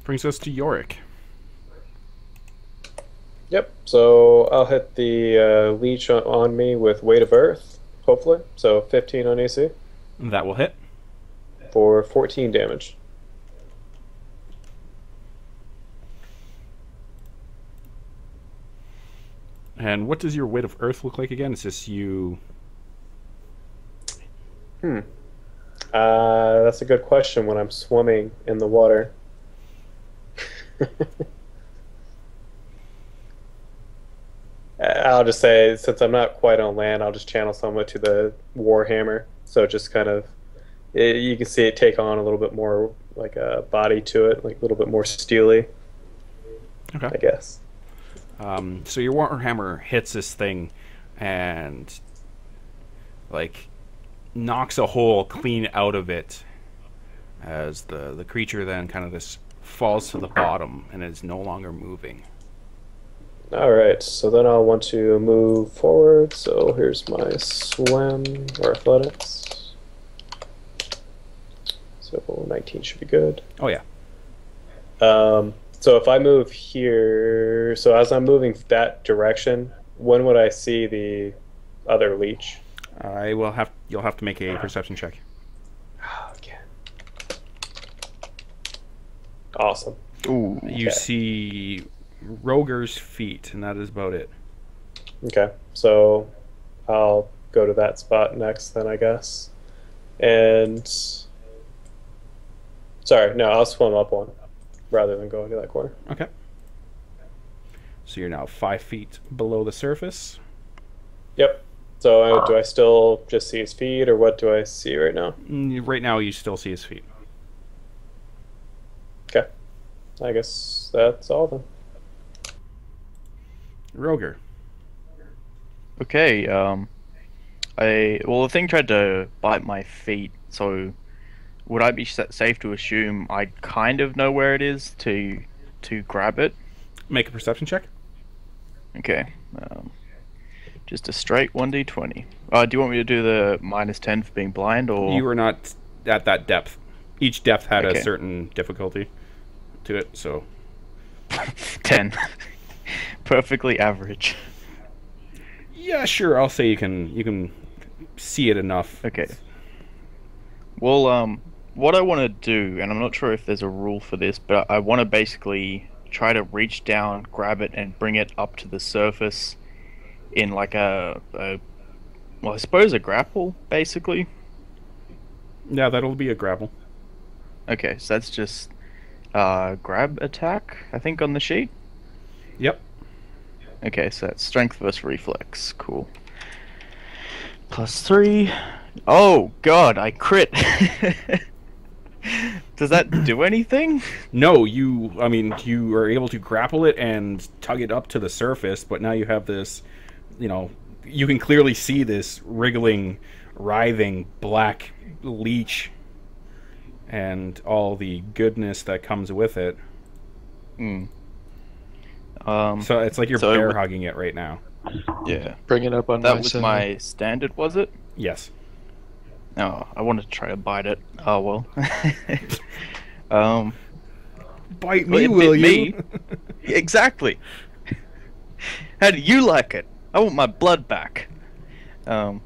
Brings us to Yorick. Yep. So I'll hit the leech on me with Weight of Earth, hopefully. So 15 on AC That will hit. for 14 damage. And what does your weight of earth look like again? It's just you. Hmm. That's a good question when I'm swimming in the water. I'll just say, since I'm not quite on land, I'll just channel somewhat to the Warhammer. So just kind of, you can see it take on a little bit more like a body to it, like a little bit more steely, Okay. I guess. So your warhammer hits this thing, and like knocks a hole clean out of it, as the creature then kind of just falls to the bottom and is no longer moving. All right, so then I'll want to move forward. So here's my swim or athletics. So 19 should be good. Oh yeah. So if I move here, so as I'm moving that direction, when would I see the other leech? I will have you'll have to make a perception check. Okay. Awesome. Ooh. You Okay. see Roger's feet, and that is about it. Okay, so I'll go to that spot next then, I guess. And sorry, no, I'll swim up one rather than going to that corner. Okay. So you're now 5 feet below the surface. Yep. So do I still just see his feet, or what do I see right now? Right now, you still see his feet. Okay. I guess that's all then. Roger. Okay. The thing tried to bite my feet, so would I be safe to assume I kind of know where it is to grab it? Make a perception check. Okay. Just a straight 1d20. Do you want me to do the -10 for being blind, or You were not at that depth. Each depth had a Okay. certain difficulty to it, so 10? Perfectly average. yeah, sure. I'll say you can see it enough. Okay. Well, what I want to do, and I'm not sure if there's a rule for this, but I want to basically try to reach down, grab it, and bring it up to the surface in like well, I suppose a grapple, basically. Yeah, that'll be a grapple. Okay, so that's just grab attack, I think, on the sheet. Yep. Okay, so that's strength versus reflex. Cool. +3. Oh god, I crit. Does that do anything? No, you are able to grapple it and tug it up to the surface, but now you have this, you can clearly see this wriggling, writhing black leech and all the goodness that comes with it. Hmm. So it's like you're So bear hugging it right now. yeah. Bring it up on That my was side. my standard, was it? Yes. Oh, I wanted to try to bite it. Oh well. um, Bite well, me, it will bit you? me. Exactly. How do you like it? I want my blood back. Um.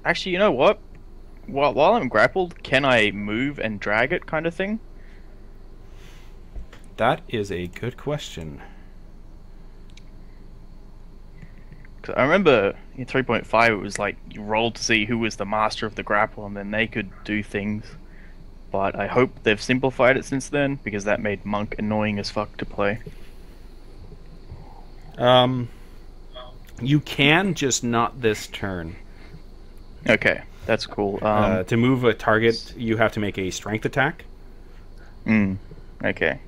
Actually, you know what? While I'm grappled, can I move and drag it, kind of thing? That is a good question. 'Cause I remember in 3.5 it was like you rolled to see who was the master of the grapple, and then they could do things. But I hope they've simplified it since then, because that made Monk annoying as fuck to play. You can, just not this turn. Okay, that's cool. To move a target, you have to make a strength attack. Okay.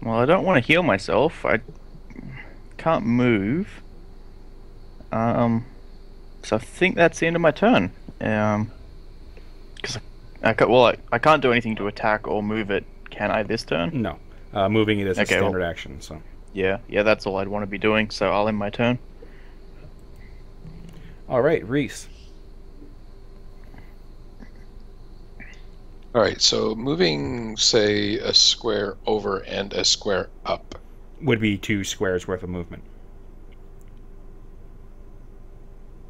Well, I don't want to heal myself. I can't move. So I think that's the end of my turn. Because I can't do anything to attack or move it, can I, this turn? No. Moving it is a Okay, standard well- action, so. Yeah, that's all I'd want to be doing, so I'll end my turn. Alright, Reese. All right, so moving, say, a square over and a square up. Would be 2 squares worth of movement.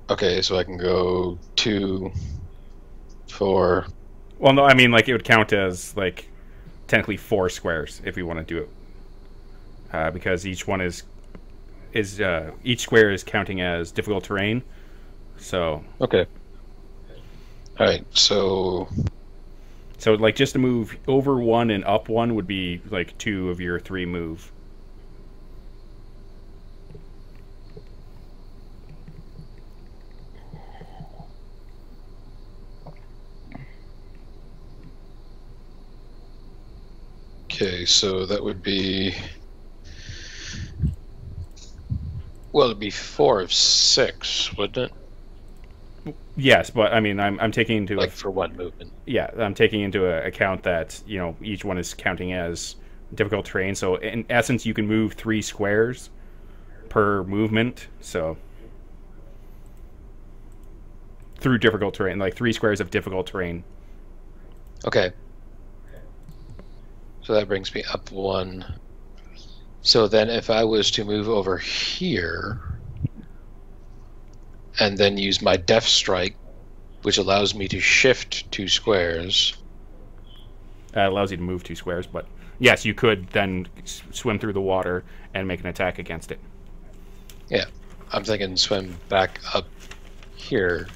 Okay, so I can go 2, 4. Well, no, I mean, like, it would count as, like, technically 4 squares if you want to do it. Because each one is each square is counting as difficult terrain. So. Okay. All right, so like, just to move over 1 and up 1 would be, like, 2 of your 3 move. okay, so that would be, well, it'd be 4 of 6, wouldn't it? Yes, but I mean, I'm taking into Like for one movement. Yeah, I'm taking into account that, you know, each one is counting as difficult terrain. So in essence, you can move 3 squares per movement. So through difficult terrain, like 3 squares of difficult terrain. Okay. So that brings me up 1. So then if I was to move over here and then use my Death Strike, which allows me to shift 2 squares. It allows you to move 2 squares, but yes, you could then swim through the water and make an attack against it. Yeah, I'm thinking swim back up here.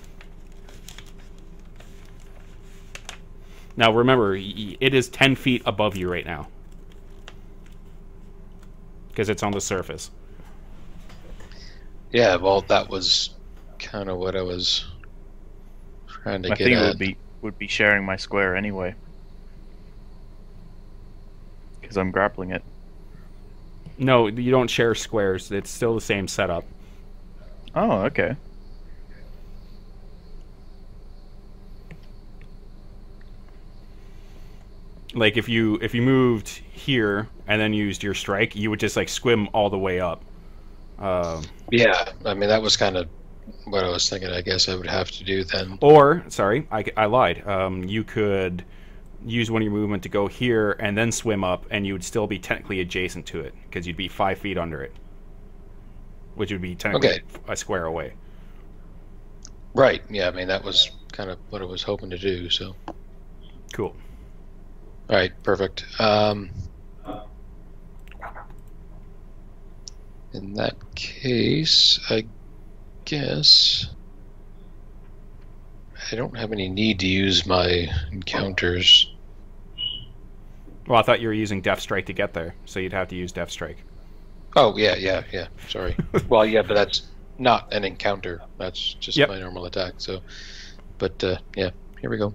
Now remember, it is 10 feet above you right now. Because it's on the surface. Yeah, well, that was kind of what I was trying to I get think at. it would be sharing my square anyway. Because I'm grappling it. No, you don't share squares. It's still the same setup. Oh, okay. Like if you moved here and then used your strike, you would just like swim all the way up. Yeah, I mean, that was kind of what I was thinking. I guess I would have to do then. Or, sorry, I lied. You could use one of your movement to go here and then swim up, and you would still be technically adjacent to it because you'd be 5 feet under it, which would be technically a square away. Right. Yeah, I mean, that was kind of what I was hoping to do. So. Cool. All right, perfect. In that case, I guess I don't have any need to use my encounters. Well, I thought you were using Death Strike to get there, so you'd have to use Death Strike. Oh, yeah. Sorry. Well, yeah, but that's not an encounter. That's just my normal attack. So, but yeah, here we go.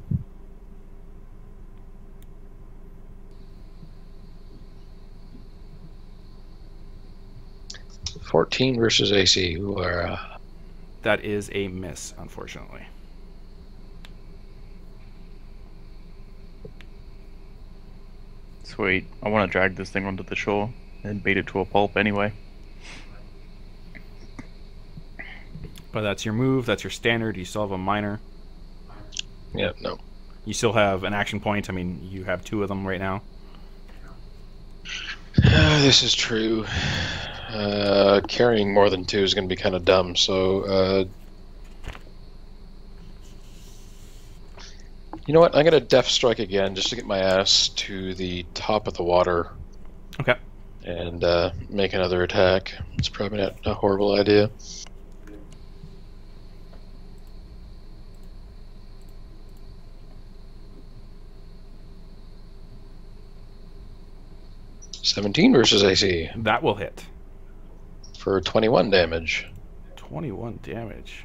14 versus AC. That is a miss, unfortunately. Sweet. I want to drag this thing onto the shore and beat it to a pulp anyway. But that's your move. That's your standard. You still have a minor. Yeah, no. You still have an action point. I mean, you have 2 of them right now. This is true. Carrying more than 2 is going to be kind of dumb, so you know what? I'm going to Death Strike again just to get my ass to the top of the water. Okay. And make another attack. It's probably not a horrible idea. (17 versus AC). That will hit. For 21 damage. 21 damage.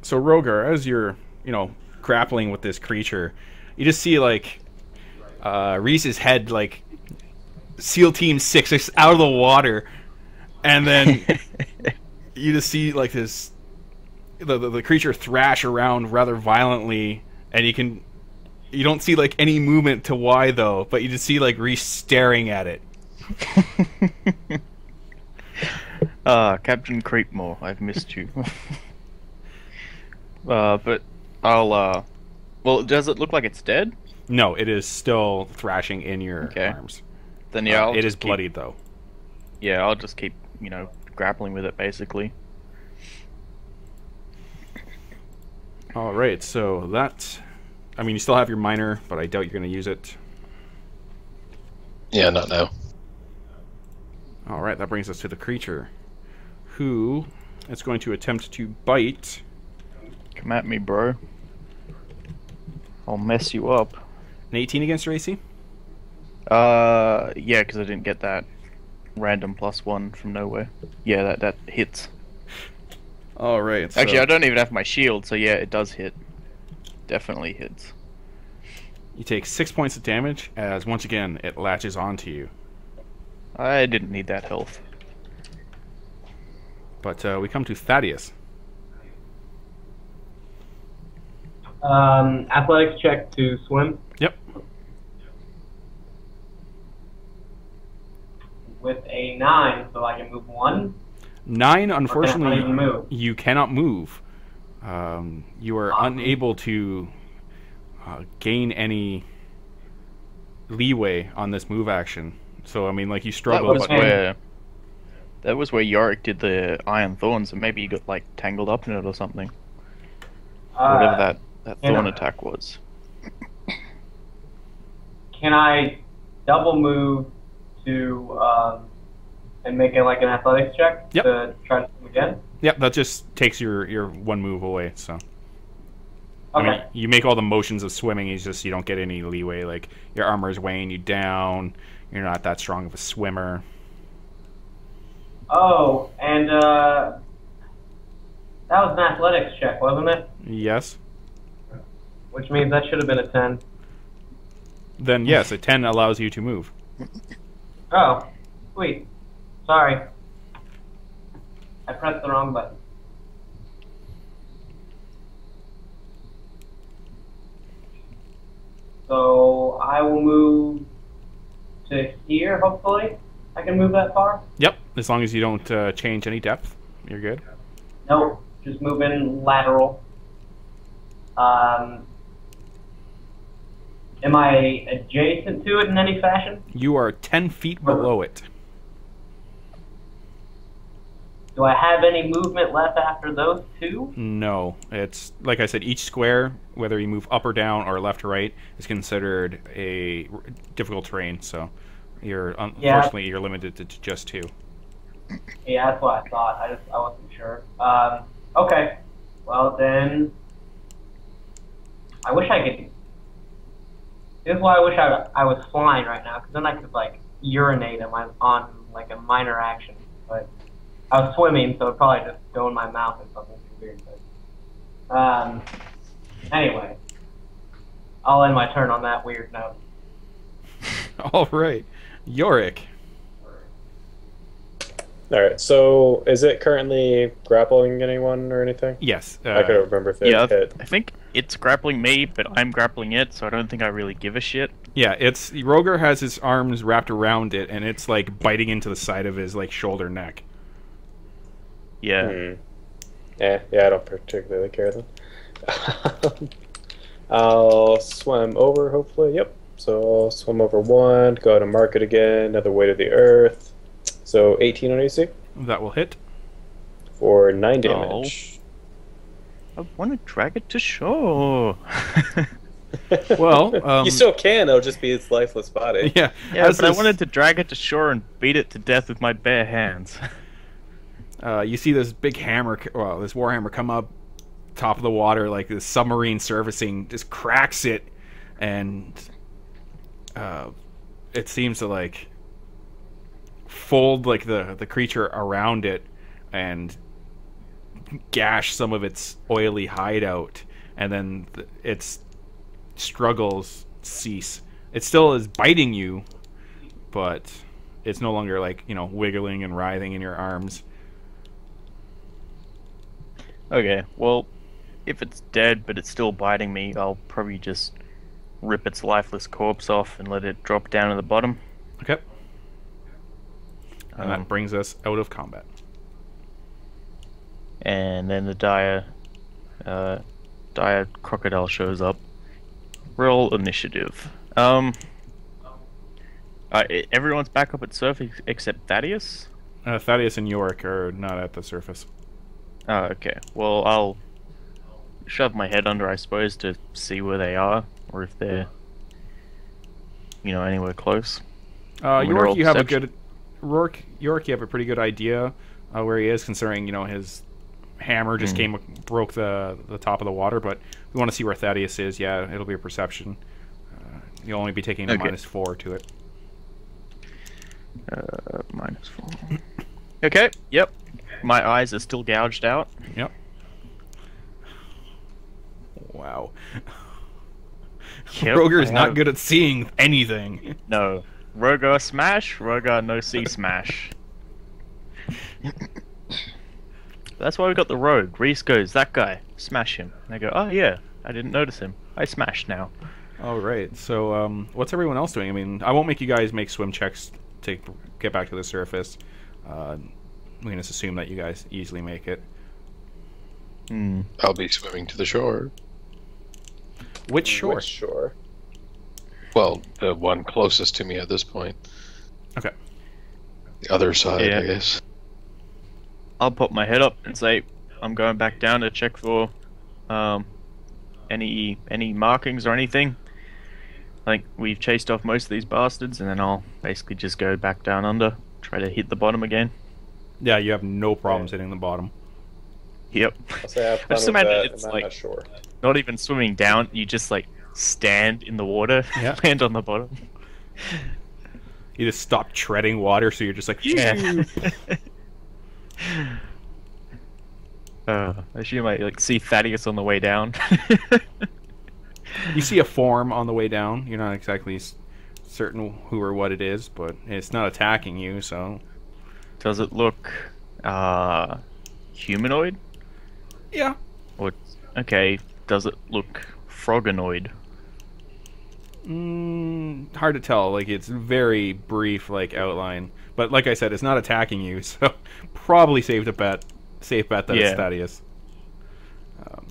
So Rogar, as you're, grappling with this creature, you just see like Reese's head like SEAL Team 6 out of the water, and then you just see like this the creature thrash around rather violently, and you don't see like any movement to why though, but you just see like Reese staring at it. Captain Creepmore, I've missed you. But I'll. Well, does it look like it's dead? No, it is still thrashing in your Okay. arms. Then yeah, I'll it is just keep- bloodied though. Yeah, I'll just keep grappling with it basically. All right, so that. I mean, you still have your minor, but I doubt you're going to use it. Yeah, not now. All right, that brings us to the creature, who is going to attempt to bite. Come at me, bro. I'll mess you up. An 18 against your AC? Yeah, because I didn't get that random +1 from nowhere. Yeah, that hits. All right. So Actually, I don't even have my shield, so yeah, it does hit. Definitely hits. you take 6 points of damage as once again it latches onto you. I didn't need that health. But we come to Thaddeus. Athletics check to swim Yep. with a 9, so I can move 1. 9, Or can I unfortunately, not even move? you cannot move. You are unable to gain any leeway on this move action. So, I mean, like, you That struggle, was but Okay. where Yorick did the Iron Thorns, and maybe he got like tangled up in it or something. Whatever that and, thorn attack was. Can I double move to and make it like an athletics check Yep. to try to swim again? yep, that just takes your one move away. So, Okay. I mean, you make all the motions of swimming, it's just you don't get any leeway. Like, your armor is weighing you down, you're not that strong of a swimmer. Oh, and that was an athletics check, wasn't it? Yes? Which means that should have been a 10. Then, yes, a 10 allows you to move. Oh, sweet. Sorry. I pressed the wrong button. So I will move to here, hopefully. I can move that far? Yep, as long as you don't change any depth, you're good. Nope, just moving lateral. Am I adjacent to it in any fashion? You are 10 feet below it. Do I have any movement left after those two? No, it's like I said. Each square, whether you move up or down or left or right, is considered a difficult terrain. So, unfortunately you're limited to just 2. Yeah, that's what I thought. I wasn't sure. Okay. Well then, I wish I could. This is why I wish I was flying right now, because then I could like urinate on like a minor action. But I was swimming, so it'd probably just go in my mouth or something weird. But anyway, I'll end my turn on that weird note. All right, Yorick. All right. So, is it currently grappling anyone or anything? Yes. I couldn't remember if it Yeah, hit. I think it's grappling me, but I'm grappling it, so I don't think I really give a shit. Yeah. It's Roger has his arms wrapped around it, and it's like biting into the side of his like shoulder neck. Yeah. Yeah, I don't particularly care then. I'll swim over, hopefully. Yep. So I'll swim over 1, go to mark it again, another weight of the earth. So 18 on AC That will hit. for 9 damage. I want to drag it to shore. Well, You still can, it'll just be its lifeless body. yeah. Yeah, as but I this- wanted to drag it to shore and beat it to death with my bare hands. You see this big hammer, this warhammer come up top of the water, like this submarine surfacing, just cracks it, and it seems to like fold like the creature around it and gash some of its oily hide out, and then its struggles cease. It still is biting you, but it's no longer like wiggling and writhing in your arms. Okay, well, if it's dead but it's still biting me, I'll probably just rip its lifeless corpse off and let it drop down to the bottom. Okay. And that brings us out of combat. And then the Dire dire crocodile shows up. Roll initiative. Everyone's back up at surf except Thaddeus? Thaddeus and York are not at the surface. Oh, okay. Well, I'll shove my head under, I suppose, to see where they are, or if they're, anywhere close. York, you have a good... York, you have a pretty good idea where he is, considering, his hammer just broke the top of the water, but we want to see where Thaddeus is. Yeah, it'll be a perception. You'll only be taking a -4 to it. -4. Okay, yep. My eyes are still gouged out. Yep. Wow. Yep, Roger is not good at seeing anything. No. Rogar smash, Rogar no see smash. That's why we got the rogue. Reese goes, that guy, smash him. And I go, oh yeah, I didn't notice him. I smashed now. All right. So, what's everyone else doing? I mean, I won't make you guys make swim checks to get back to the surface. We can just assume that you guys easily make it. I'll be swimming to the shore. Which shore? Which shore? Well, the one closest to me at this point. Okay. The other side, Yeah. I guess. I'll put my head up and say, I'm going back down to check for any markings or anything. I think we've chased off most of these bastards, and then I'll basically just go back down under, try to hit the bottom again. Yeah, you have no problems hitting the bottom. Yep. I'll say have fun Just with imagine that, it's and I'm like- not sure. Not even swimming down, you just like stand in the water, Yeah. land on the bottom. You just stop treading water, so you're just like... Yeah. I assume I like see Thaddeus on the way down. You see a form on the way down. You're not exactly certain who or what it is, but it's not attacking you, so... Does it look humanoid? Yeah. Or okay, does it look froganoid? Hard to tell. Like, it's very brief, like, outline. But like I said, it's not attacking you, so probably safe bet that it's Thaddeus.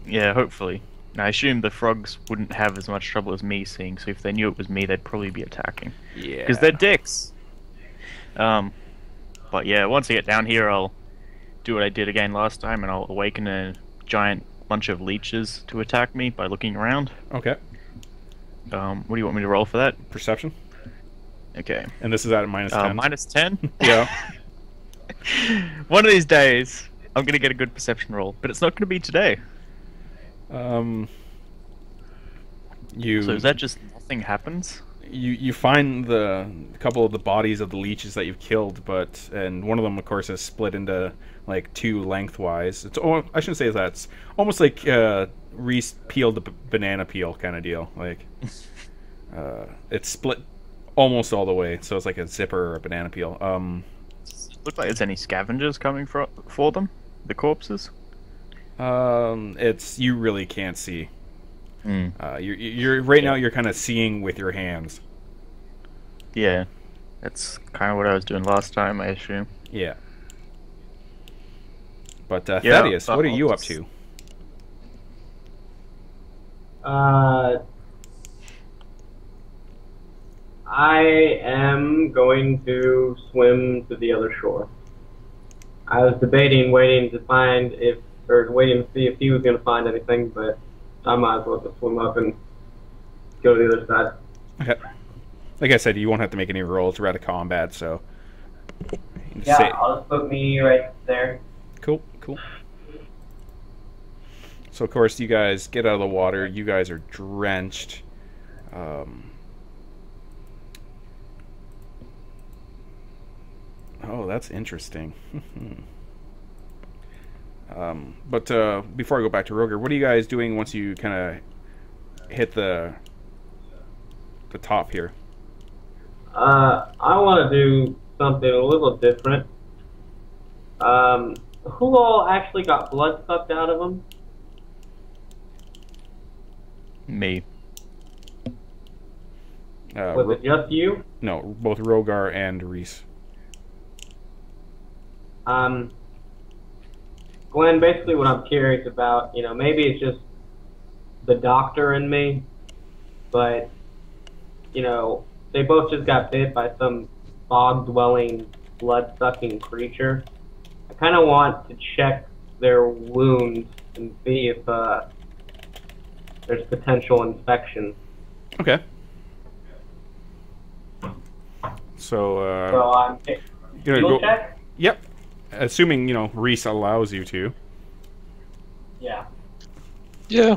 Yeah, hopefully. I assume the frogs wouldn't have as much trouble as me seeing, so if they knew it was me, they'd probably be attacking. Yeah. Because they're dicks. But yeah, once I get down here, I'll do what I did again last time, and I'll awaken a giant bunch of leeches to attack me by looking around. Okay. What do you want me to roll for that? Perception. Okay. And this is at -10. -10? Yeah. One of these days, I'm going to get a good perception roll, but it's not going to be today. You... So is that just nothing happens? You find a couple of the bodies of the leeches that you've killed, and one of them, of course, is split into like two lengthwise. I shouldn't say that. It's almost like Reese peeled the banana peel kind of deal. Like it's split almost all the way, so it's like a zipper or a banana peel. Does it look like there's any scavengers coming for them? The corpses? It's you really can't see. You're right now. You're kind of seeing with your hands. Yeah, that's kind of what I was doing last time, I assume. Yeah. But Yeah, Thaddeus, but what are I'll you up just- to? I am going to swim to the other shore. I was debating waiting to see if he was going to find anything, but I might as well just swim up and go to the other side. Okay. Like I said, you won't have to make any rolls. We're out of combat, so. You Yeah, say- I'll just put me right there. Cool. So of course you guys get out of the water. You guys are drenched. Oh, that's interesting. But before I go back to Roger, what are you guys doing once you kind of hit the top here? I want to do something a little different. Who all actually got blood sucked out of them? Me. Was it just you? No, both Rogar and Reese. Glenn, basically what I'm curious about, maybe it's just the doctor in me, but you know, they both just got bit by some fog-dwelling, blood-sucking creature. I kind of want to check their wounds and see if there's potential infection. Okay. So So you're gonna heal go. check? Yep. Assuming Reese allows you to. Yeah. Yeah.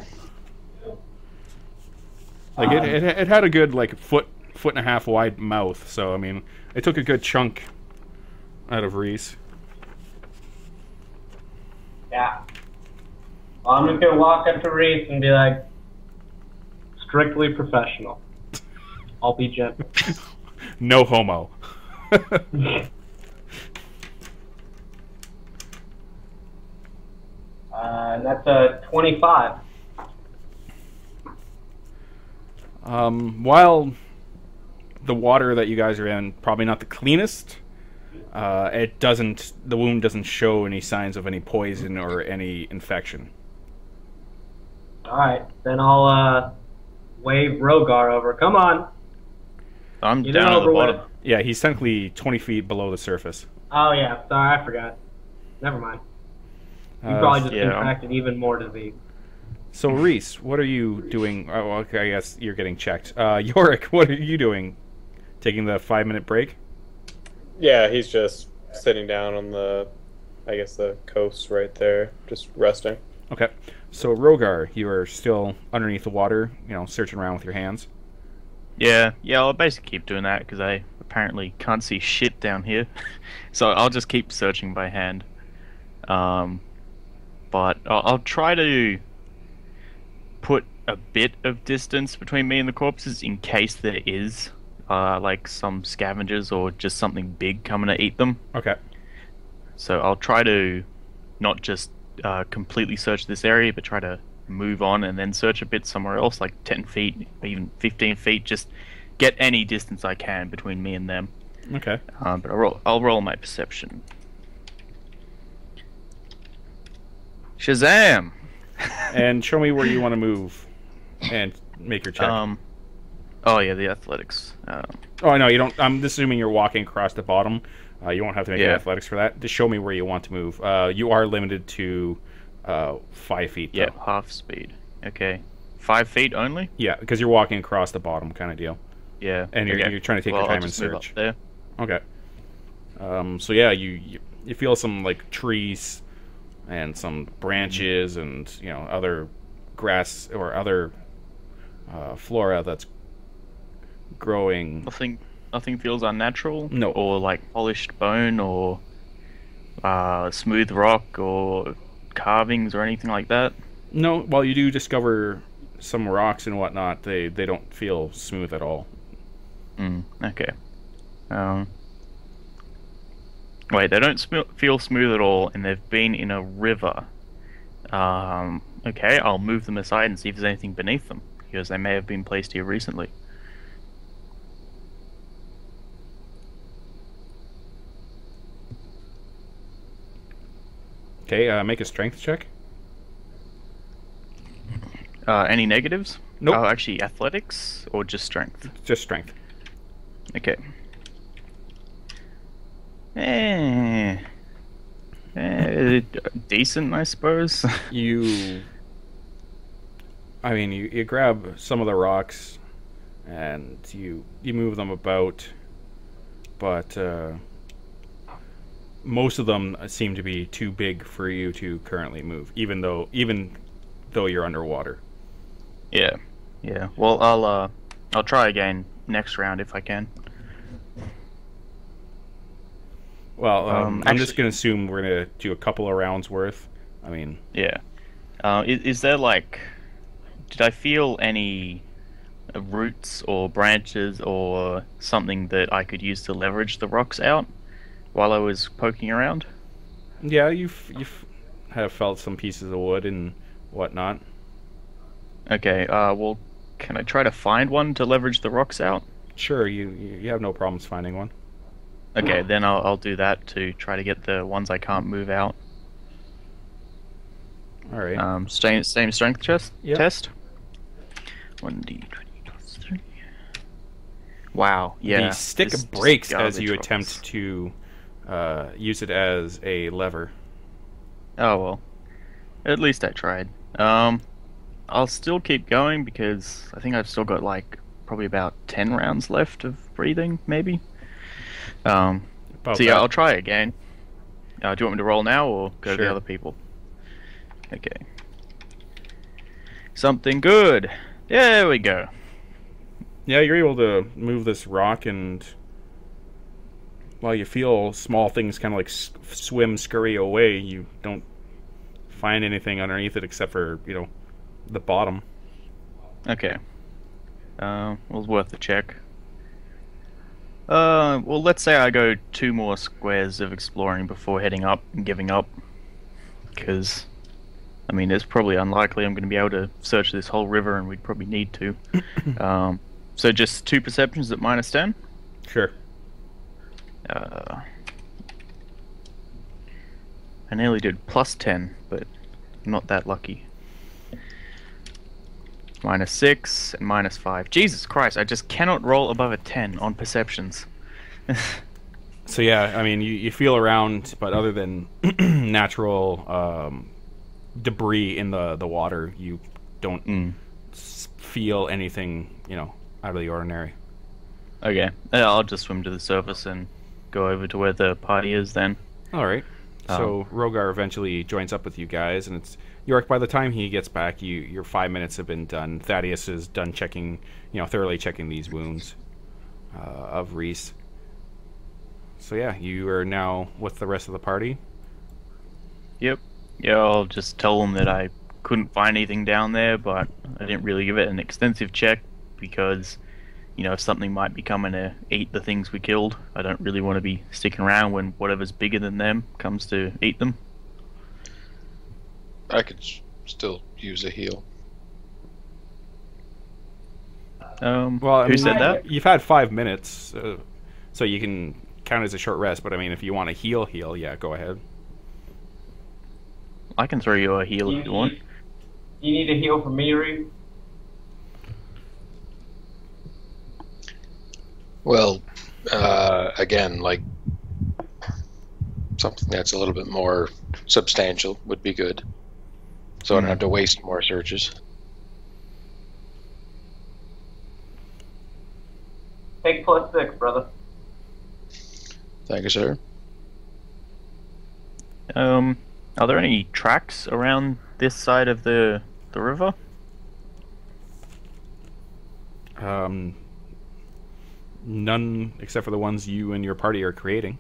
Like it had a good like foot and a half wide mouth, so I mean it took a good chunk out of Reese. Yeah. Well, I'm just gonna walk up to Reese and be like, strictly professional. I'll be gentle. No homo. And that's a 25. While the water that you guys are in probably not the cleanest, the wound doesn't show any signs of any poison or any infection. Alright, then I'll wave Rogar over. Come on. I'm Get it down at the over with. bottom. Yeah, he's technically 20 feet below the surface. Oh yeah, sorry, I forgot. Never mind. You Uh, probably just yeah. contracted even more disease. So Reese, what are you doing? Oh, okay, I guess you're getting checked. Yorick, what are you doing? Taking the 5-minute break? Yeah, he's just sitting down on the coast right there, just resting. Okay. So Rogar, you are still underneath the water, searching around with your hands. Yeah, I'll basically keep doing that because I apparently can't see shit down here. So I'll just keep searching by hand. But I'll try to put a bit of distance between me and the corpses in case there is like some scavengers or just something big coming to eat them. Okay. So I'll try to not just completely search this area, but try to move on and then search a bit somewhere else, like 10 feet, even 15 feet, just get any distance I can between me and them. Okay. But I'll roll my perception. Shazam! And show me where you want to move and make your check. Oh yeah, the athletics. Oh, no, you don't. I'm assuming you're walking across the bottom. You won't have to make an Yeah. athletics for that. Just show me where you want to move. You are limited to 5 feet, though. Yeah, half speed. Okay. 5 feet only? Yeah, because you're walking across the bottom kind of deal. Yeah. And okay. you're trying to take Well, your I'll time and just move up search. there. Okay. So yeah, you feel some like trees and some branches and other grass or other flora that's growing. Nothing feels unnatural? No. Or like polished bone or smooth rock or carvings or anything like that? No, while you do discover some rocks and whatnot, they don't feel smooth at all. Okay. Wait, they don't feel smooth at all, and they've been in a river. Okay, I'll move them aside and see if there's anything beneath them, because they may have been placed here recently. Okay, make a strength check. Any negatives? Nope. Oh, actually, athletics or just strength? Just strength. Okay. Decent, I suppose. You grab some of the rocks and you move them about, but most of them seem to be too big for you to currently move, even though you're underwater. Yeah. Well, I'll try again next round if I can. Well, I'm just actually- gonna assume we're gonna do a couple of rounds worth. I mean, Yeah. Is there like, did I feel any roots or branches or something that I could use to leverage the rocks out while I was poking around? yeah, you've have felt some pieces of wood and whatnot. Okay. Well, can I try to find one to leverage the rocks out? Sure, you have no problems finding one. Okay, then I'll do that to try to get the ones I can't move out. All right. Same strength Yep. test. 1d20 plus 3. Wow, yeah. The stick this is breaks just as you garbage attempt rocks. to use it as a lever. Oh well. At least I tried. I'll still keep going because I think I've still got like probably about 10 rounds left of breathing, maybe. About So yeah, that. I'll try again. Do you want me to roll now or go to Sure. the other people? Okay. Something good. There we go. Yeah, you're able to move this rock, and while you feel small things kind of like swim, scurry away, you don't find anything underneath it except for, the bottom. Okay. Well, it's worth a check. Well, let's say I go 2 more squares of exploring before heading up and giving up. Because, I mean, it's probably unlikely I'm going to be able to search this whole river, and we'd probably need to. So just 2 perceptions at -10? Sure. I nearly did +10, but not that lucky. -6 and -5. Jesus Christ, I just cannot roll above a 10 on perceptions. So yeah, I mean, you feel around, but other than natural debris in the water, you don't feel anything, out of the ordinary. Okay, I'll just swim to the surface and go over to where the party is then. All right. So Rogar eventually joins up with you guys, and it's York. By the time he gets back, your 5 minutes have been done. Thaddeus is done checking, thoroughly checking these wounds of Reese. So yeah, you are now with the rest of the party. Yep. Yeah, I'll just tell them that I couldn't find anything down there, but I didn't really give it an extensive check because, if something might be coming to eat the things we killed, I don't really want to be sticking around when whatever's bigger than them comes to eat them. I could still use a heal. Well, I who mean, said that? You've had 5 minutes, so you can count as a short rest. But I mean, if you want to heal, yeah, go ahead. I can throw you a heal if you want. You need a heal from me, Reed? Well, again, like something that's a little bit more substantial would be good, so I don't have to waste more searches. Take +6, brother. Thank you, sir. Are there any tracks around this side of the river? None except for the ones you and your party are creating.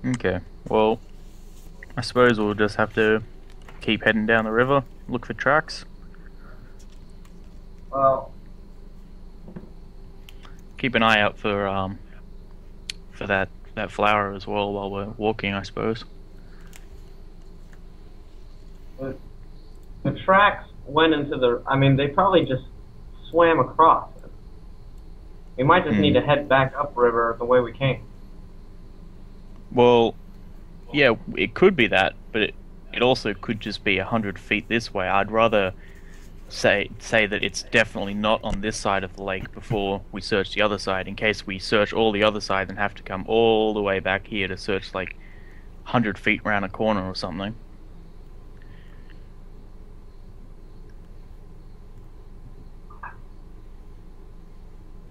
Okay, well, I suppose we'll just have to keep heading down the river, look for tracks. Well, Keep an eye out for that flower as well while we're walking, I suppose. the tracks went into the... I mean, they probably just swam across it. We might just need to head back upriver the way we came. Well, yeah, it could be that, but it also could just be 100 feet this way. I'd rather say that it's definitely not on this side of the lake before we search the other side, in case we search all the other side and have to come all the way back here to search like 100 feet around a corner or something.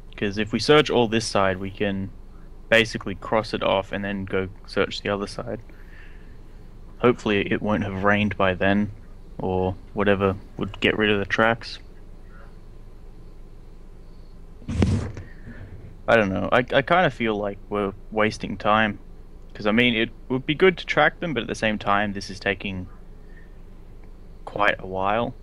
Because if we search all this side, we can basically cross it off and then go search the other side. Hopefully it won't have rained by then, or whatever would get rid of the tracks. I don't know, I kind of feel like we're wasting time. Because I mean, it would be good to track them, but at the same time this is taking quite a while.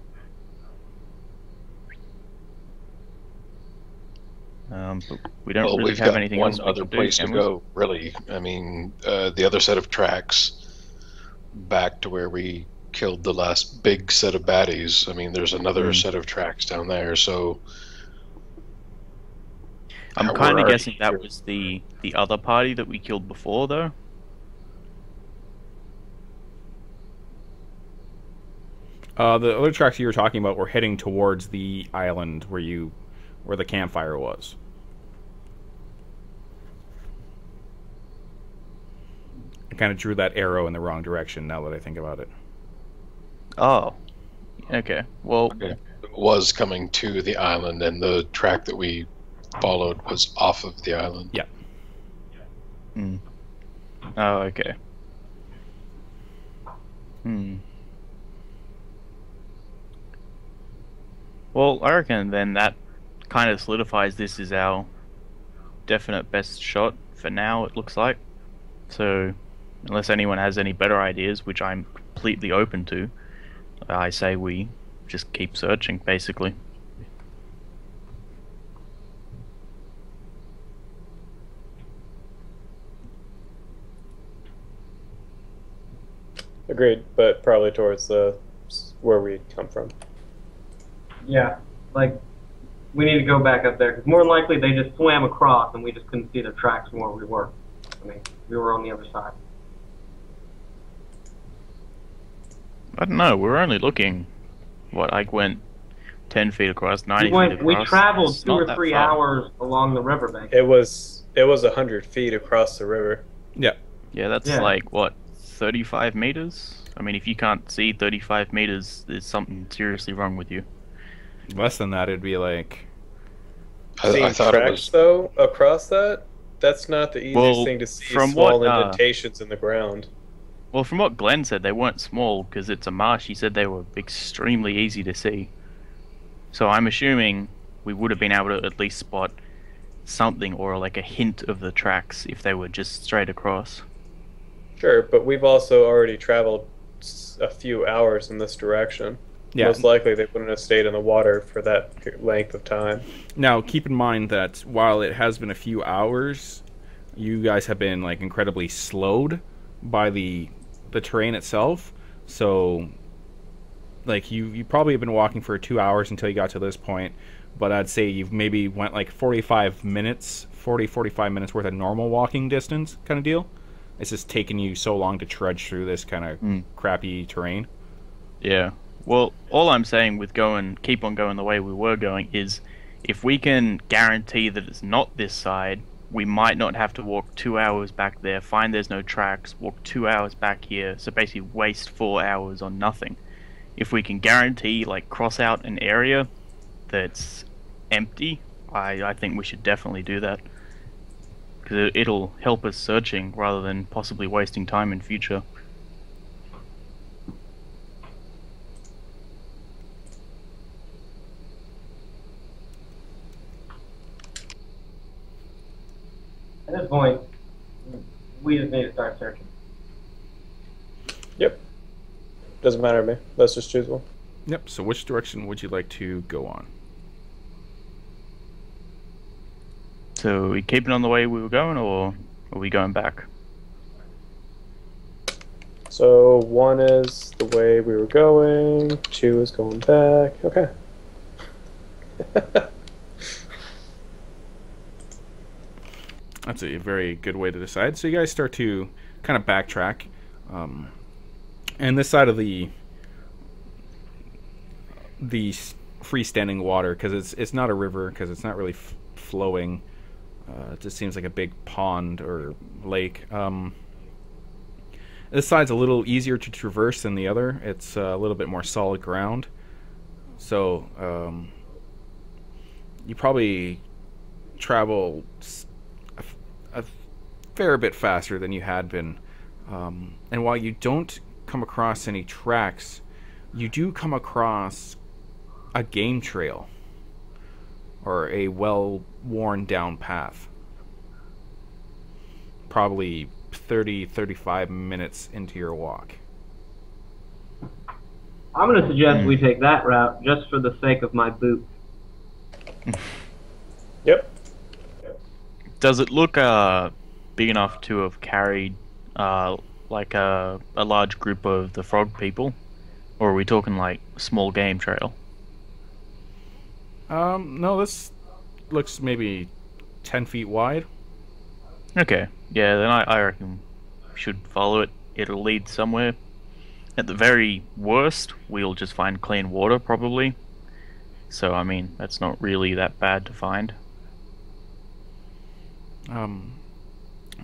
But we don't really we've have got anything one else we other can do, place to can we? go, really. I mean, the other set of tracks back to where we killed the last big set of baddies. I mean, there's another set of tracks down there, so... I'm we're kind of already guessing that here. was the other party that we killed before, though. The other tracks you were talking about were heading towards the island where the campfire was. I kind of drew that arrow in the wrong direction now that I think about it. Oh. Okay. Well, It was coming to the island, and the track that we followed was off of the island. Yeah. oh, okay. Well, I reckon then that kind of solidifies this is our definite best shot for now, it looks like. So, unless anyone has any better ideas, which I'm completely open to, I say we just keep searching, basically. Agreed, but probably towards where we come from. Yeah, like, we need to go back up there, because more than likely they just swam across and we just couldn't see their tracks from where we were. I mean, we were on the other side. I don't know, we're only looking, what, I went 10 feet across, 90 feet across. We traveled It's 2 not or that 3 far. hours along the riverbank. It was 100 feet across the river. Yeah. Yeah, that's Yeah. like, what, 35 meters? I mean, if you can't see 35 meters, there's something seriously wrong with you. Less than that, it'd be like... I Seeing thought tracks, it was. though, across that, that's not the easiest Well, thing to see. from Small what, indentations in the ground. Well, from what Glenn said, they weren't small because it's a marsh. He said they were extremely easy to see. So I'm assuming we would have been able to at least spot something or like a hint of the tracks if they were just straight across. Sure, but we've also already traveled a few hours in this direction. Yeah. Most likely they wouldn't have stayed in the water for that length of time. Now, keep in mind that while it has been a few hours, you guys have been like incredibly slowed by the terrain itself. So, like you probably have been walking for 2 hours until you got to this point. But I'd say you've maybe went like 45 minutes worth of normal walking distance kind of deal. It's just taken you so long to trudge through this kind of crappy terrain. Yeah. Well, all I'm saying with keep on going the way we were going is if we can guarantee that it's not this side, we might not have to walk 2 hours back there, find there's no tracks, walk 2 hours back here, so basically waste 4 hours on nothing. If we can guarantee, like, cross out an area that's empty, I think we should definitely do that. Because it'll help us searching rather than possibly wasting time in future. At this point, we just need to start searching. Yep. Doesn't matter to me. Let's just choose one. Yep, so which direction would you like to go on? So, are we keeping on the way we were going, or are we going back? So 1 is the way we were going, 2 is going back. Okay. That's a very good way to decide. So you guys start to kind of backtrack. And this side of the freestanding water, because it's not a river, because it's not really flowing. It just seems like a big pond or lake. This side's a little easier to traverse than the other. It's a little bit more solid ground. So you probably travel a fair bit faster than you had been. And while you don't come across any tracks, you do come across a game trail or a well-worn down path. Probably 35 minutes into your walk. I'm going to suggest we take that route just for the sake of my boots. Yep. Does it look big enough to have carried like a large group of the frog people? Or are we talking like small game trail? No, this looks maybe 10 feet wide. Okay, yeah, then I reckon we should follow it. It'll lead somewhere. At the very worst, we'll just find clean water, probably. So, I mean, that's not really that bad to find.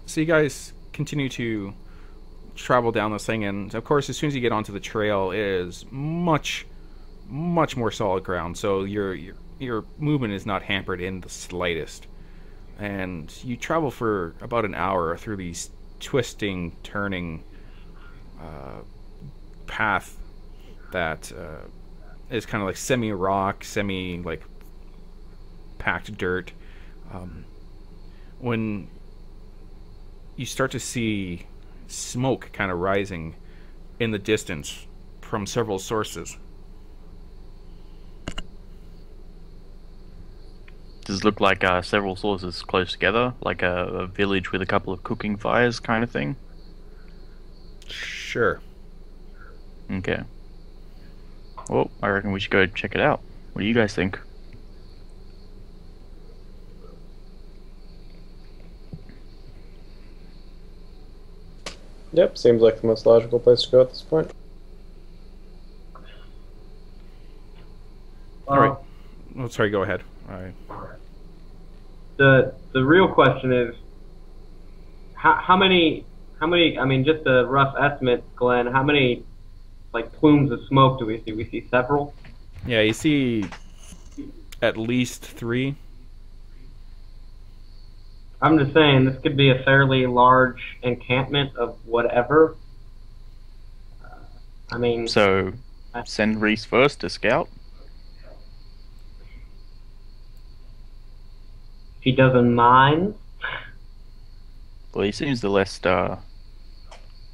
So you guys continue to travel down this thing, and of course, as soon as you get onto the trail, it is much more solid ground. So your movement is not hampered in the slightest. And you travel for about an hour through these twisting, turning path that is kind of like semi-rock, semi-like packed dirt. When you start to see smoke kind of rising in the distance from several sources. Does it look like several sources close together, like a village with a couple of cooking fires kind of thing? Sure. Okay. Well, I reckon we should go check it out. What do you guys think? Yep, seems like the most logical place to go at this point. All right. Oh, sorry. Go ahead. The real question is, how many? I mean, just a rough estimate, Glenn. How many, like, plumes of smoke do we see? We see several. Yeah, you see at least 3. I'm just saying this could be a fairly large encampment of whatever. I mean, So, send Reese first to scout. if he doesn't mind. Well, he seems the less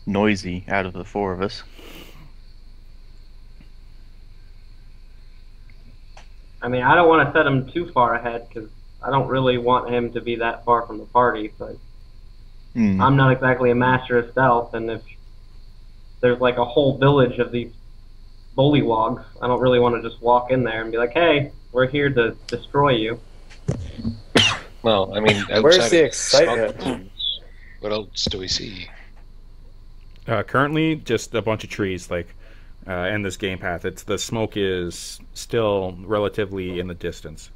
noisy out of the 4 of us. I mean, I don't want to set him too far ahead because I don't really want him to be that far from the party, but I'm not exactly a master of stealth, and if there's like a whole village of these bullywogs, I don't really want to just walk in there and be like, hey, we're here to destroy you. Well, I mean, Where's outside the of excitement? smoke, what else do we see? Currently, just a bunch of trees, like, and this game path. The smoke is still relatively in the distance.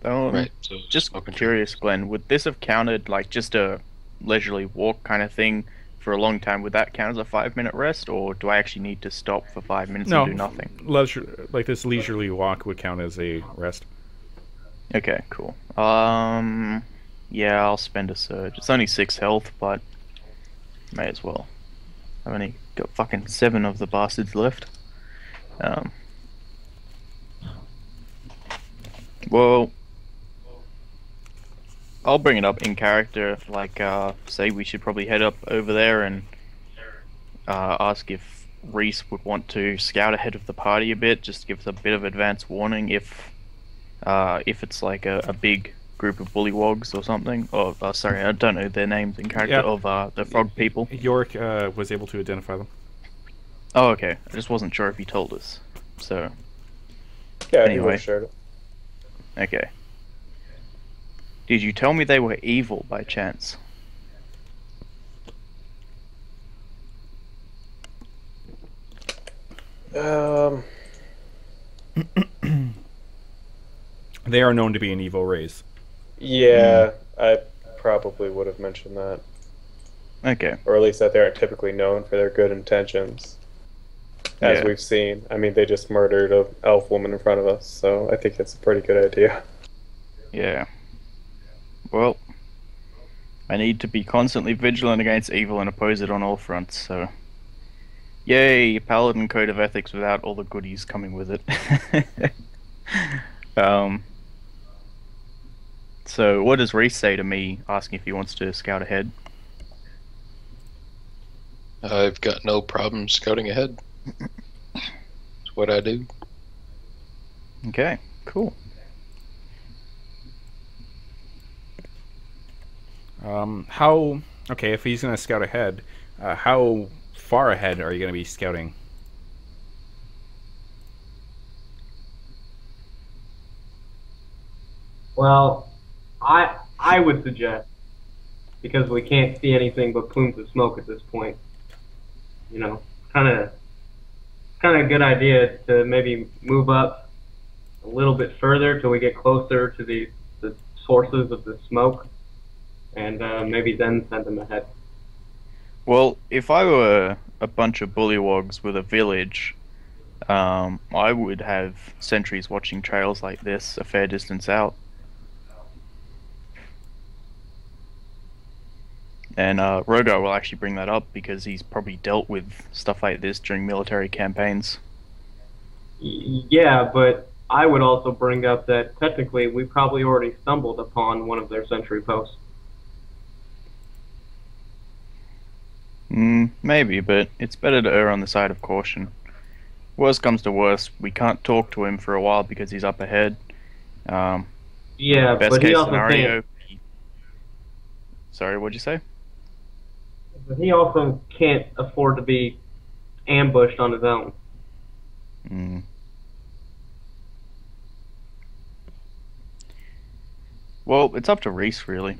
Right. So Just smoke and curious, Glenn, would this have counted like just a leisurely walk kind of thing for a long time? Would that count as a 5-minute rest, or do I actually need to stop for 5 minutes No, and do nothing? like this leisurely walk would count as a rest. Okay, cool. Yeah, I'll spend a surge. It's only 6 health, but may as well. I've only got fucking 7 of the bastards left. Well, I'll bring it up in character. Like, say we should probably head up over there and ask if Reese would want to scout ahead of the party a bit, just to give us a bit of advance warning if it's like a big group of bullywogs or something. Or sorry, I don't know their names in character of the frog people. Yorick was able to identify them. Oh, okay. I just wasn't sure if he told us. So, Yeah, Anyway. he would have shared it. okay. Did you tell me they were evil by chance? They are known to be an evil race. Yeah, I probably would have mentioned that. Okay. Or at least that they aren't typically known for their good intentions. As Yeah. we've seen. I mean, they just murdered an elf woman in front of us, so I think it's a pretty good idea. Yeah. Well, I need to be constantly vigilant against evil and oppose it on all fronts, so... Yay, Paladin Code of Ethics without all the goodies coming with it. So, what does Reese say to me, asking if he wants to scout ahead? I've got no problem scouting ahead. It's what I do. Okay, cool. Okay, if he's going to scout ahead, how far ahead are you going to be scouting? Well, I would suggest, because we can't see anything but plumes of smoke at this point, kind of a good idea to maybe move up a little bit further till we get closer to the sources of the smoke, and maybe then send them ahead. Well, if I were a bunch of bullywogs with a village, I would have sentries watching trails like this a fair distance out. And Rogar will actually bring that up because he's probably dealt with stuff like this during military campaigns. Yeah, but I would also bring up that technically we probably already stumbled upon one of their sentry posts. Maybe, but it's better to err on the side of caution. Worst comes to worst, we can't talk to him for a while because he's up ahead. Yeah, best but case he also scenario. can't. Sorry, what'd you say? But he also can't afford to be ambushed on his own. Well, it's up to Reese, really.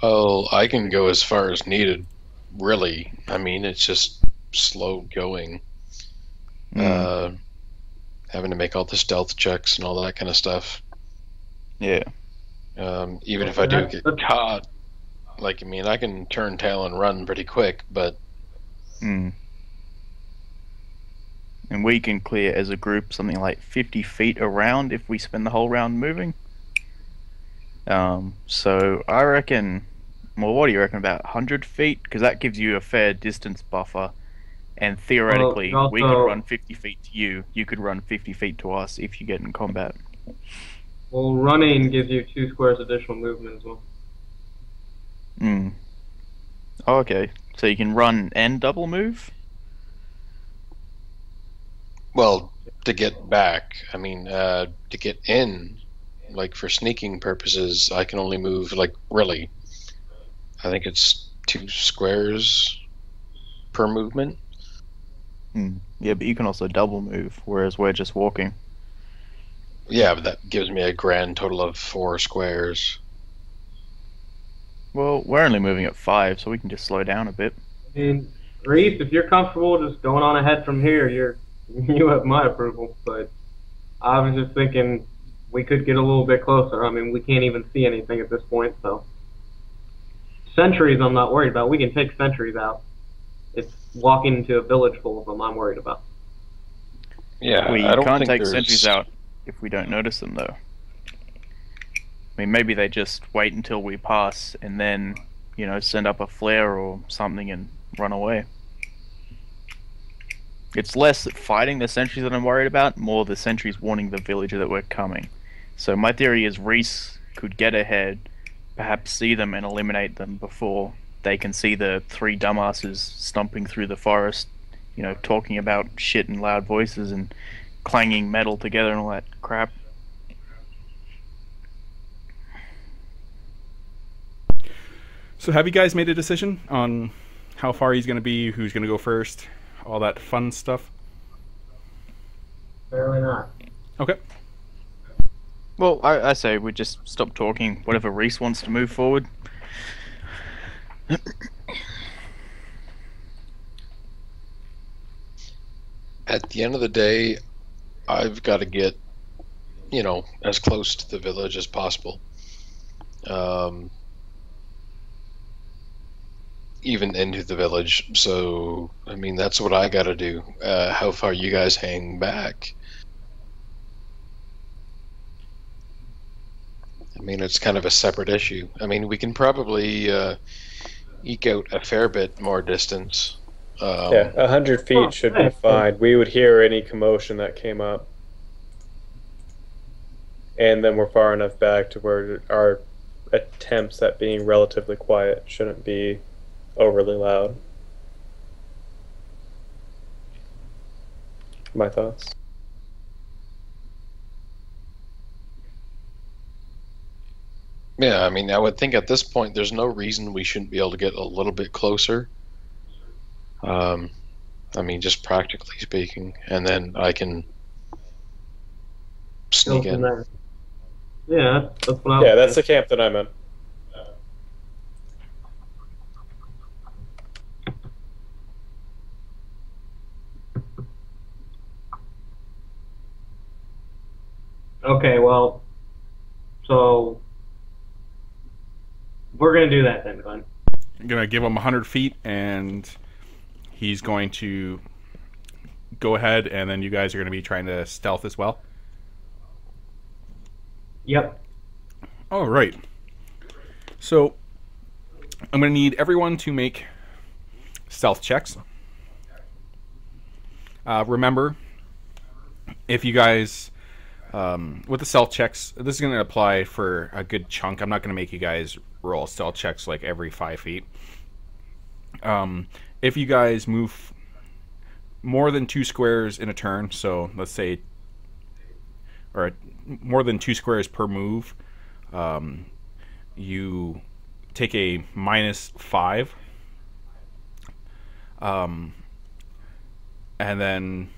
Oh, I can go as far as needed, really. I mean, it's just slow going. Having to make all the stealth checks and all that kind of stuff. Yeah. Even if I do get caught, like, I mean, I can turn tail and run pretty quick, but... And we can clear as a group something like 50 feet around if we spend the whole round moving. So I reckon, well, what do you reckon, about 100 feet? Because that gives you a fair distance buffer, and theoretically, Well, we could run 50 feet to you. You could run 50 feet to us if you get in combat. Well, running gives you 2 squares additional movement as well. Oh, okay. So you can run and double move? Well, to get back, I mean, to get in, like for sneaking purposes, I can only move, like, really. I think it's 2 squares per movement. Yeah, but you can also double move, whereas we're just walking. Yeah, but that gives me a grand total of 4 squares. Well, we're only moving at 5, so we can just slow down a bit. I mean, Reese, if you're comfortable just going on ahead from here, you have my approval. But I was just thinking we could get a little bit closer. I mean, we can't even see anything at this point, so sentries I'm not worried about. We can take sentries out. It's walking into a village full of them I'm worried about. Yeah, We I don't can't think take there's... sentries out if we don't notice them, though. I mean, maybe they just wait until we pass and then, you know, send up a flare or something and run away. It's less fighting the sentries that I'm worried about, more the sentries warning the villager that we're coming. So my theory is Reese could get ahead, perhaps see them and eliminate them before they can see the 3 dumbasses stomping through the forest, you know, talking about shit in loud voices and clanging metal together and all that crap. So have you guys made a decision on how far he's going to be, who's going to go first, all that fun stuff? Apparently not. Okay. Well, I say we just stop talking, whatever Reese wants to move forward. At the end of the day, I've got to get, you know, as close to the village as possible. Even into the village. So, I mean, that's what I got to do. How far you guys hang back? I mean, it's kind of a separate issue. I mean, we can probably eke out a fair bit more distance. Yeah, 100 feet should be fine. We would hear any commotion that came up. And then we're far enough back to where our attempts at being relatively quiet shouldn't be overly loud. My thoughts. Yeah, I mean, I would think at this point there's no reason we shouldn't be able to get a little bit closer. I mean, just practically speaking, and then I can sneak in. Yeah, that's what I Yeah, that's the camp that I'm in. Okay, well, so we're gonna do that then, Glenn. I'm gonna give him 100 feet, and he's going to go ahead, and then you guys are going to be trying to stealth as well. Yep. All right. So I'm going to need everyone to make stealth checks. Remember, if you guys, with the stealth checks, this is going to apply for a good chunk. I'm not going to make you guys roll stealth checks like every 5 feet. If you guys move more than 2 squares in a turn, so let's say, or more than 2 squares per move, you take a -5. And then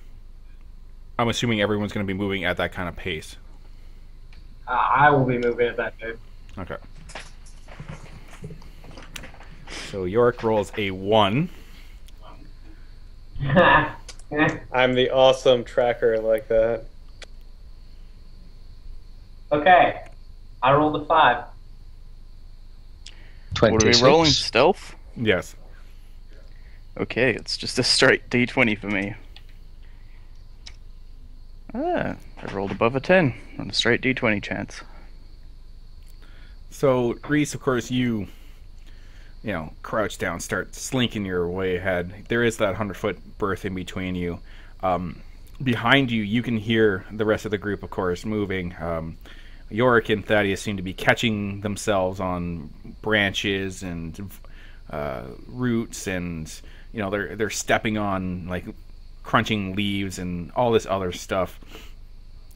I'm assuming everyone's going to be moving at that kind of pace. I will be moving at that pace. Okay. So Yorick rolls a 1. I'm the awesome tracker like that. Okay, I rolled a 5. 26. What are we rolling? Stealth? Yes. Okay, it's just a straight D20 for me. I rolled above a 10 on a straight D20 chance. So, Reese, of course, you crouch down, start slinking your way ahead. There is that 100-foot berth in between you. Behind you, you can hear the rest of the group, of course, moving. Yorick and Thaddeus seem to be catching themselves on branches and roots, and they're stepping on like crunching leaves and all this other stuff.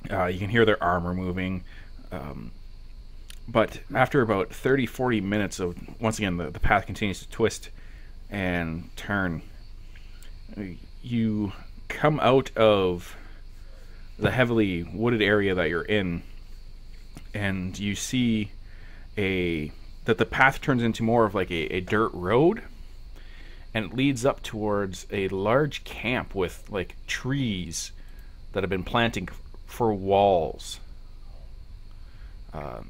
You can hear their armor moving. But after about 30-40 minutes of, once again, the path continues to twist and turn, you come out of the heavily wooded area that you're in, and you see that the path turns into more of like a dirt road, and it leads up towards a large camp with like trees that have been planting for walls.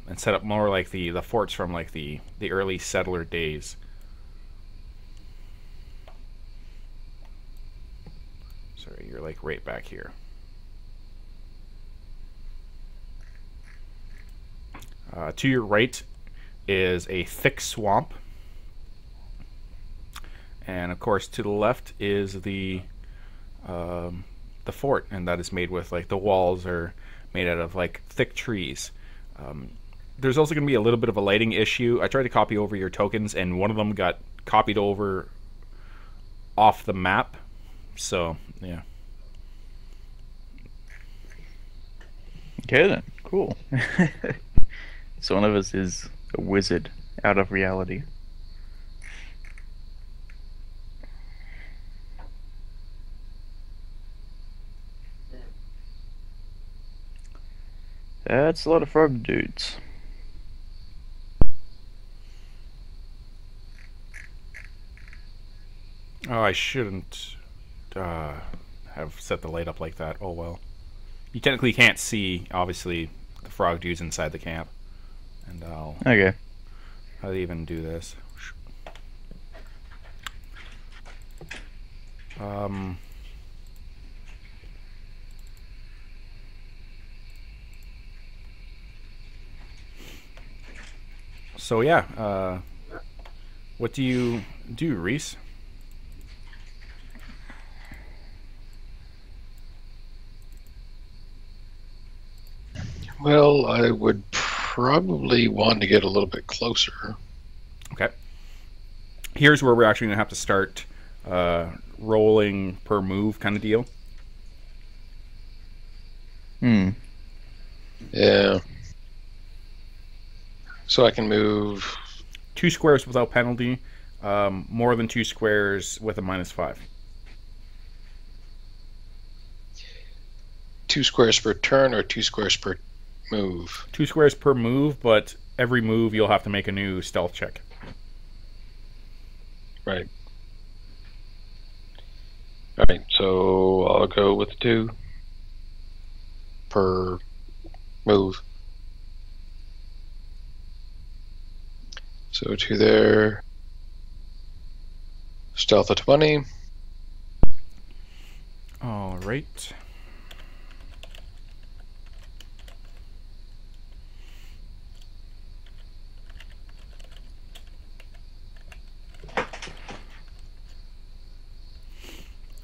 And set up more like the forts from like the early settler days. Sorry, you're like right back here. To your right is a thick swamp, and of course to the left is the fort, and that is made with like the walls are made out of like thick trees. There's also going to be a little bit of a lighting issue. I tried to copy over your tokens, and one of them got copied over off the map. So, yeah. Okay then, cool. So one of us is a wizard out of reality. That's a lot of frog dudes. Oh, I shouldn't have set the light up like that. Oh well. You technically can't see, obviously, the frog dudes inside the camp. And Okay. I'll even do this. So yeah, what do you do, Reese? Well, I would probably want to get a little bit closer. Okay. Here's where we're actually going to have to start rolling per move kind of deal. Yeah. So I can move 2 squares without penalty, more than 2 squares with a -5. 2 squares per turn or 2 squares per move? 2 squares per move, but every move you'll have to make a new stealth check. Right. Alright, so I'll go with 2 per Move. So to their stealth of 20. All right.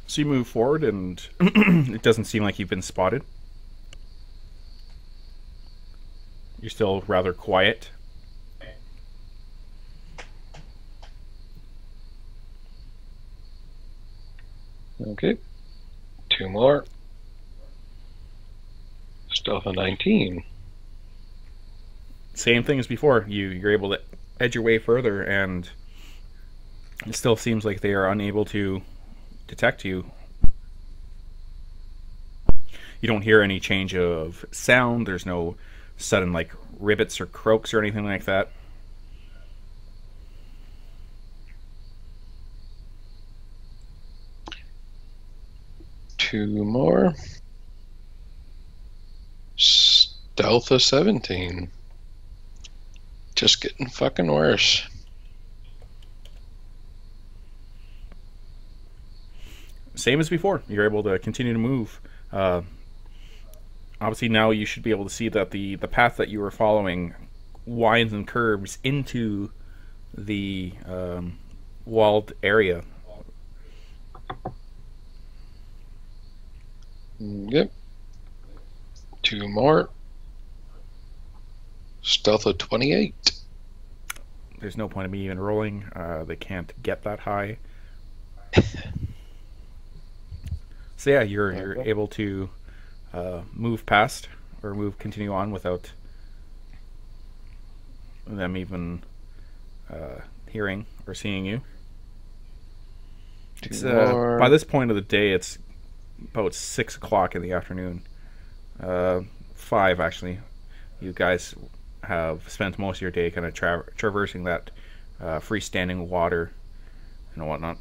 So you move forward, and it doesn't seem like you've been spotted. You're still rather quiet. Okay. 2 more. Stealth of 19. Same thing as before. You're able to edge your way further, and it still seems like they are unable to detect you. You don't hear any change of sound. There's no sudden like rivets or croaks or anything like that. Two more. Stealth of 17. Just getting fucking worse. Same as before. You're able to continue to move. Obviously now you should be able to see that the path that you were following winds and curves into the walled area. Yep. 2 more. Stealth of 28. There's no point in me even rolling. They can't get that high. So yeah, you're able to move past or continue on without them even hearing or seeing you. It's by this point of the day, it's about 6 o'clock in the afternoon. 5 actually. You guys have spent most of your day kind of traversing that freestanding water and whatnot.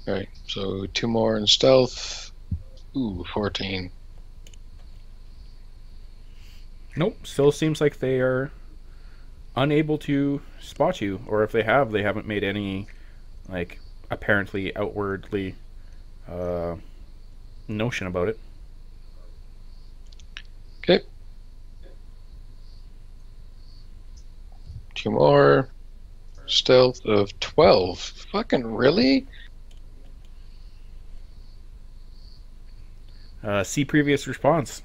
Alright, so 2 more in stealth. Ooh, 14. Nope, still seems like they are unable to spot you, or if they have, they haven't made any like apparently outwardly notion about it. Okay. 2 more. Stealth of 12. Fucking really? See previous response.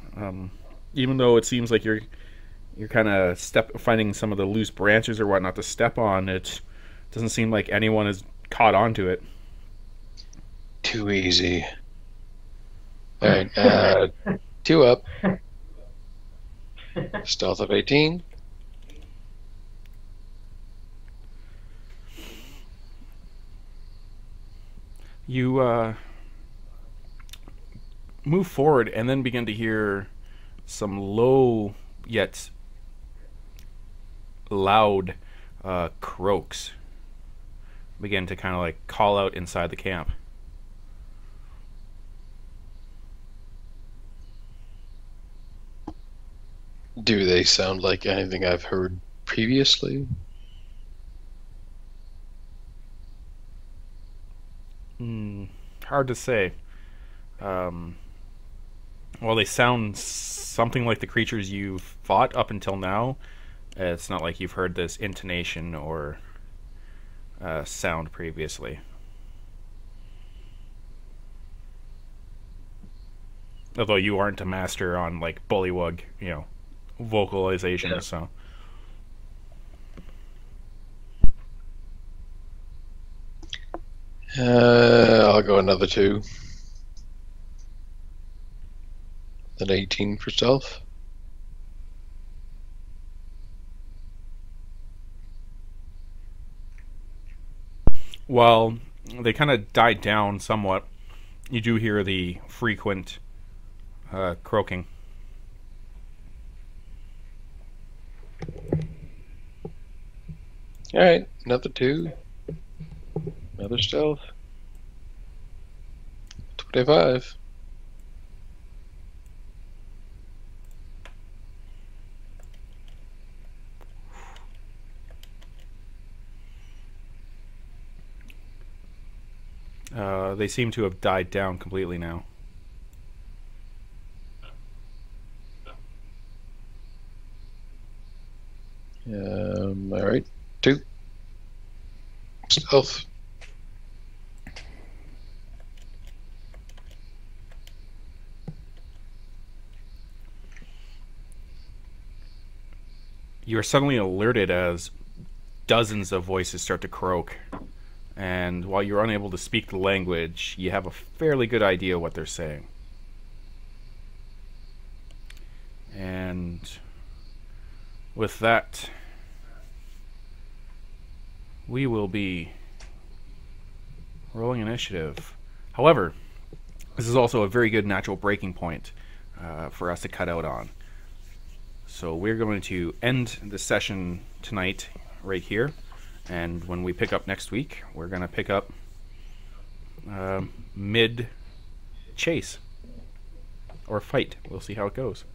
Even though it seems like you're kind of finding some of the loose branches or whatnot to step on, it doesn't seem like anyone has caught on to it. Too easy. Alright, 2 up. Stealth of 18. You move forward and then begin to hear some low yet loud croaks begin to kind of like call out inside the camp. Do they sound like anything I've heard previously? Hard to say. Well, they sound something like the creatures you've fought up until now. It's not like you've heard this intonation or sound previously. Although you aren't a master on like bullywug, vocalization, Yeah. so. I'll go another 2. Then 18 for stealth. While they kind of died down somewhat, you do hear the frequent croaking. Alright, another 2. Another stealth. 25. They seem to have died down completely now. All right. 2. Stealth. You are suddenly alerted as dozens of voices start to croak. And while you're unable to speak the language, you have a fairly good idea what they're saying. And with that, we will be rolling initiative. However, this is also a very good natural breaking point for us to cut out on. So we're going to end the session tonight right here. And when we pick up next week, we're going to pick up mid-chase. Or fight. We'll see how it goes.